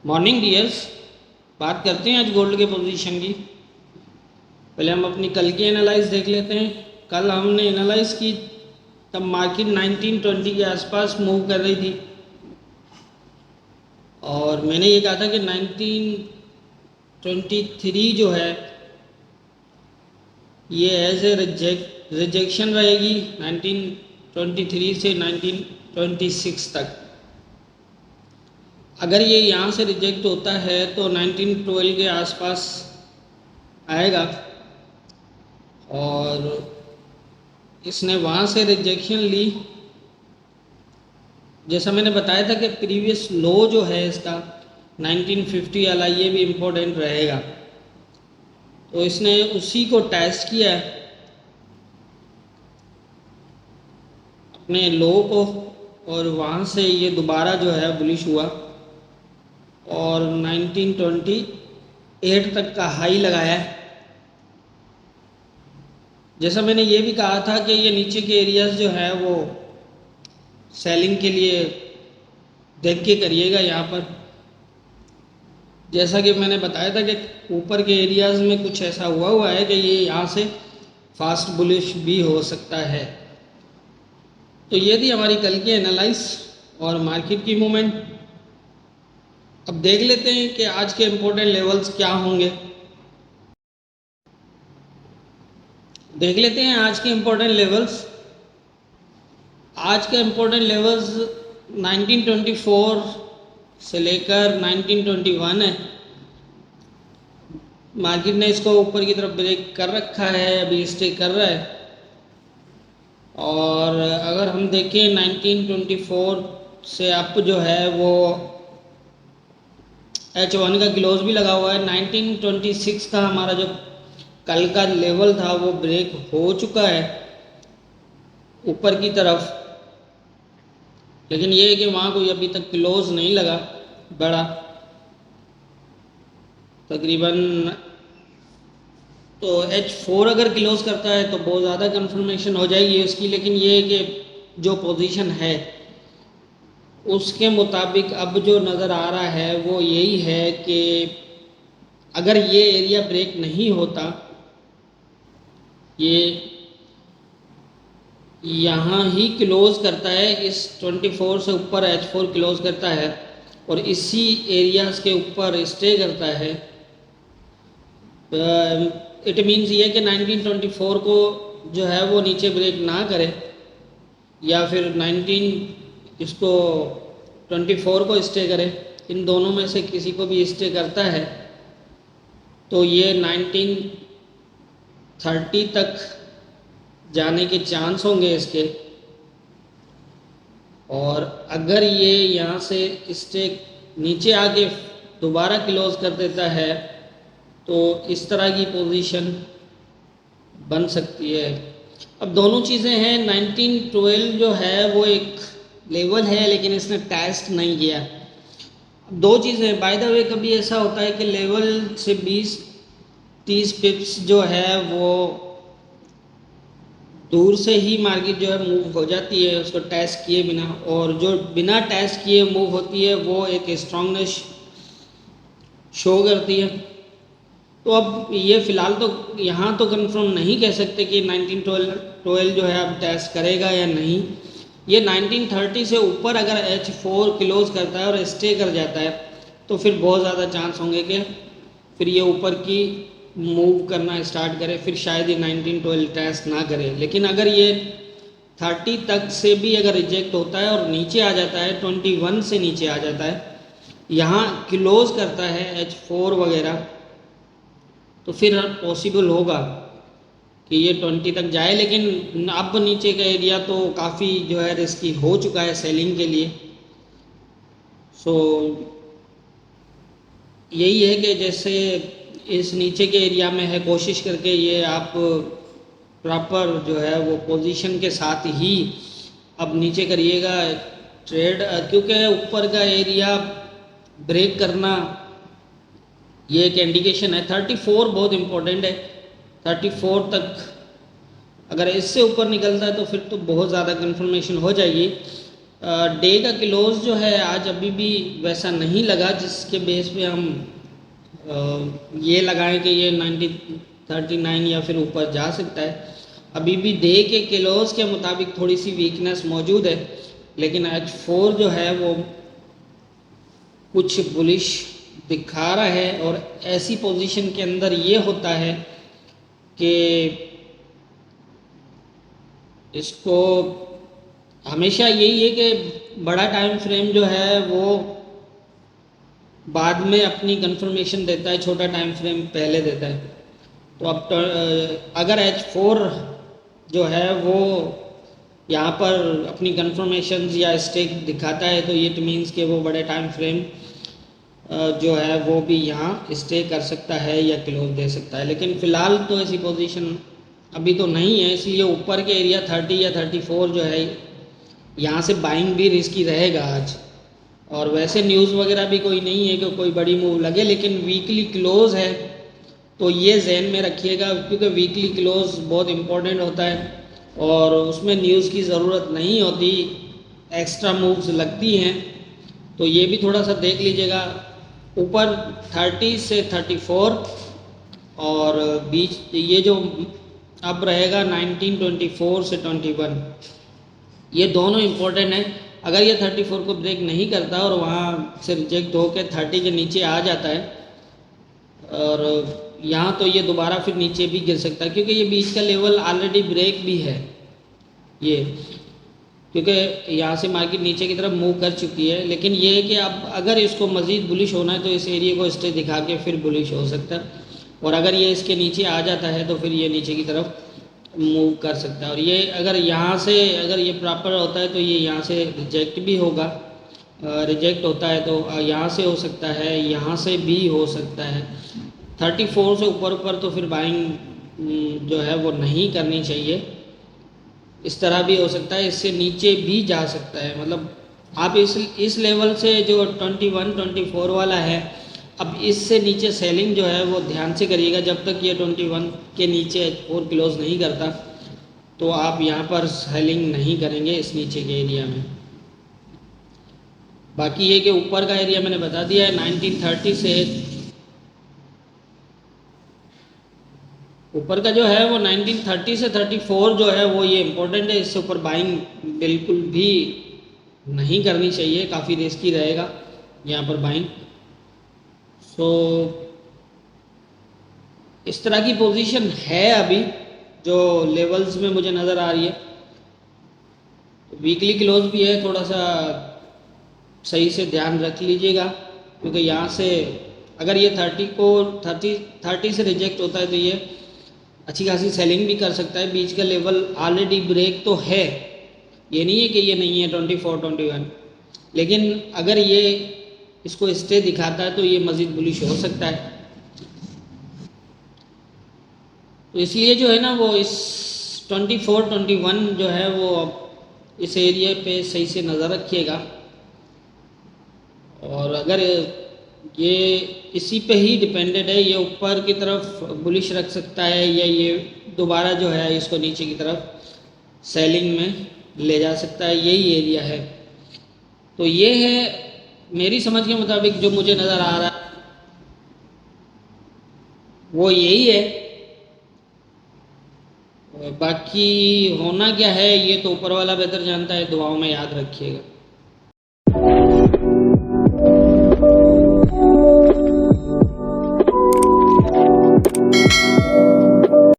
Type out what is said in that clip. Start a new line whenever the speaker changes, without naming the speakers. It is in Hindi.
मॉर्निंग डियर्स, बात करते हैं आज गोल्ड के पोजीशन की। पहले हम अपनी कल की एनालाइज देख लेते हैं। कल हमने एनालाइज की तब मार्केट 1920 के आसपास मूव कर रही थी और मैंने ये कहा था कि 1923 जो है ये एज ए रिजेक्शन रहेगी 1923 से 1926 तक। अगर ये यहाँ से रिजेक्ट होता है तो 1912 के आसपास आएगा और इसने वहाँ से रिजेक्शन ली। जैसा मैंने बताया था कि प्रीवियस लो जो है इसका 1950 वाला, ये भी इम्पोर्टेंट रहेगा। तो इसने उसी को टेस्ट किया अपने लो को और वहाँ से ये दोबारा जो है बुलिश हुआ और 1928 तक का हाई लगाया है। जैसा मैंने ये भी कहा था कि ये नीचे के एरियाज जो है वो सेलिंग के लिए देख के करिएगा। यहाँ पर जैसा कि मैंने बताया था कि ऊपर के एरियाज में कुछ ऐसा हुआ है कि ये यहाँ से फास्ट बुलिश भी हो सकता है। तो ये थी हमारी कल की एनालाइज और मार्केट की मूवमेंट। अब देख लेते हैं कि आज के इम्पोर्टेंट लेवल्स क्या होंगे। देख लेते हैं आज के इम्पोर्टेंट लेवल्स। आज के इम्पोर्टेंट लेवल्स 1924 से लेकर 1921 है। मार्केट ने इसको ऊपर की तरफ ब्रेक कर रखा है, अभी स्टे कर रहा है। और अगर हम देखें 1924 से अप जो है वो H1 का क्लोज भी लगा हुआ है। 1926 का हमारा जो कल का लेवल था वो ब्रेक हो चुका है ऊपर की तरफ, लेकिन ये है कि वहाँ कोई अभी तक क्लोज नहीं लगा बड़ा तकरीबन। तो H4 अगर क्लोज करता है तो बहुत ज़्यादा कंफर्मेशन हो जाएगी उसकी, लेकिन ये है कि जो पोजीशन है उसके मुताबिक अब जो नज़र आ रहा है वो यही है कि अगर ये एरिया ब्रेक नहीं होता, ये यहाँ ही क्लोज करता है, इस 24 से ऊपर H4 क्लोज करता है और इसी एरियाज के ऊपर स्टे करता है, इट मीन्स ये कि 1924 को जो है वो नीचे ब्रेक ना करे या फिर 24 को स्टे करे। इन दोनों में से किसी को भी स्टे करता है तो ये 1930 तक जाने के चांस होंगे इसके। और अगर ये यहाँ से स्टे नीचे आके दोबारा क्लोज कर देता है तो इस तरह की पोजीशन बन सकती है। अब दोनों चीज़ें हैं। 1912 जो है वो एक लेवल है लेकिन इसने टेस्ट नहीं किया। दो चीज़ें, बाय द वे कभी ऐसा होता है कि लेवल से 20-30 पिप्स जो है वो दूर से ही मार्केट जो है मूव हो जाती है उसको टेस्ट किए बिना, और जो बिना टेस्ट किए मूव होती है वो एक स्ट्रांगनेस शो करती है। तो अब ये फ़िलहाल तो यहाँ तो कंफर्म नहीं कह सकते कि 1912 जो है अब टेस्ट करेगा या नहीं। ये 1930 से ऊपर अगर H4 क्लोज करता है और स्टे कर जाता है तो फिर बहुत ज़्यादा चांस होंगे कि फिर ये ऊपर की मूव करना स्टार्ट करे, फिर शायद ये 1912 टेस्ट ना करे। लेकिन अगर ये 30 तक से भी अगर रिजेक्ट होता है और नीचे आ जाता है, 21 से नीचे आ जाता है, यहाँ क्लोज करता है H4 वगैरह, तो फिर पॉसिबल होगा कि ये 20 तक जाए। लेकिन अब नीचे का एरिया तो काफ़ी जो है रिस्की हो चुका है सेलिंग के लिए। सो यही है कि जैसे इस नीचे के एरिया में है, कोशिश करके ये आप प्रॉपर जो है वो पोजीशन के साथ ही अब नीचे करिएगा ट्रेड, क्योंकि ऊपर का एरिया ब्रेक करना ये एक इंडिकेशन है। 34 बहुत इम्पोर्टेंट है। 34 तक अगर इससे ऊपर निकलता है तो फिर तो बहुत ज़्यादा कंफर्मेशन हो जाएगी डे का क्लोज जो है आज अभी भी वैसा नहीं लगा जिसके बेस पे हम ये लगाएं कि ये 9039 या फिर ऊपर जा सकता है। अभी भी डे के क्लोज के मुताबिक थोड़ी सी वीकनेस मौजूद है, लेकिन H4 जो है वो कुछ बुलिश दिखा रहा है। और ऐसी पोजीशन के अंदर ये होता है कि इसको हमेशा यही है कि बड़ा टाइम फ्रेम जो है वो बाद में अपनी कंफर्मेशन देता है, छोटा टाइम फ्रेम पहले देता है। तो अब अगर H4 जो है वो यहाँ पर अपनी कंफर्मेशन या स्टेक दिखाता है तो ये मीन्स कि वो बड़े टाइम फ्रेम जो है वो भी यहाँ स्टे कर सकता है या क्लोज दे सकता है। लेकिन फ़िलहाल तो ऐसी पोजीशन अभी तो नहीं है, इसलिए ऊपर के एरिया 30 या 34 जो है यहाँ से बाइंग भी रिस्की रहेगा आज। और वैसे न्यूज़ वगैरह भी कोई नहीं है कि कोई बड़ी मूव लगे, लेकिन वीकली क्लोज है तो ये जहन में रखिएगा, क्योंकि वीकली क्लोज बहुत इम्पोर्टेंट होता है और उसमें न्यूज़ की ज़रूरत नहीं होती, एक्स्ट्रा मूव्स लगती हैं। तो ये भी थोड़ा सा देख लीजिएगा। ऊपर 30 से 34 और बीच ये जो अब रहेगा 1924 से 21, ये दोनों इम्पोर्टेंट है। अगर ये 34 को ब्रेक नहीं करता और वहाँ से रिजेक्ट होकर 30 के नीचे आ जाता है और यहाँ तो ये दोबारा फिर नीचे भी गिर सकता है, क्योंकि ये बीच का लेवल ऑलरेडी ब्रेक भी है ये, क्योंकि यहाँ से मार्केट नीचे की तरफ मूव कर चुकी है। लेकिन ये है कि अब अगर इसको मज़ीद बुलिश होना है तो इस एरिया को स्टे दिखा के फिर बुलिश हो सकता है, और अगर ये इसके नीचे आ जाता है तो फिर ये नीचे की तरफ मूव कर सकता है। और ये अगर यहाँ से अगर ये प्रॉपर होता है तो ये यहाँ से रिजेक्ट भी होगा, रिजेक्ट होता है तो यहाँ से हो सकता है, यहाँ से भी हो सकता है। 34 से ऊपर तो फिर बाइंग जो है वो नहीं करनी चाहिए। इस तरह भी हो सकता है, इससे नीचे भी जा सकता है। मतलब आप इस लेवल से जो 21 24 वाला है, अब इससे नीचे सेलिंग जो है वो ध्यान से करिएगा। जब तक ये 21 के नीचे H4 क्लोज नहीं करता तो आप यहाँ पर सेलिंग नहीं करेंगे इस नीचे के एरिया में। बाकी ये कि ऊपर का एरिया मैंने बता दिया है 1930 से ऊपर का जो है वो 1930 से 34 जो है वो ये इम्पोर्टेंट है। इससे ऊपर बाइंग बिल्कुल भी नहीं करनी चाहिए, काफ़ी रिस्की रहेगा यहाँ पर बाइंग। सो इस तरह की पोजीशन है अभी जो लेवल्स में मुझे नज़र आ रही है। तो वीकली क्लोज भी है, थोड़ा सा सही से ध्यान रख लीजिएगा, क्योंकि यहाँ से अगर ये 30 से रिजेक्ट होता है तो ये अच्छी खासी सेलिंग भी कर सकता है। बीच का लेवल ऑलरेडी ब्रेक तो है, ये नहीं है कि ये नहीं है 24 21, लेकिन अगर ये इसको स्टे दिखाता है तो ये मज़ीद बुलिश हो सकता है। तो इसलिए जो है ना वो इस 24 21 जो है वो इस एरिया पे सही से नज़र रखिएगा। और अगर ये इसी पे ही डिपेंडेंट है, ये ऊपर की तरफ बुलिश रख सकता है या ये दोबारा जो है इसको नीचे की तरफ सेलिंग में ले जा सकता है, यही एरिया है। तो ये है मेरी समझ के मुताबिक जो मुझे नज़र आ रहा है वो यही है। बाकी होना क्या है ये तो ऊपर वाला बेहतर जानता है, दुआओं में याद रखिएगा।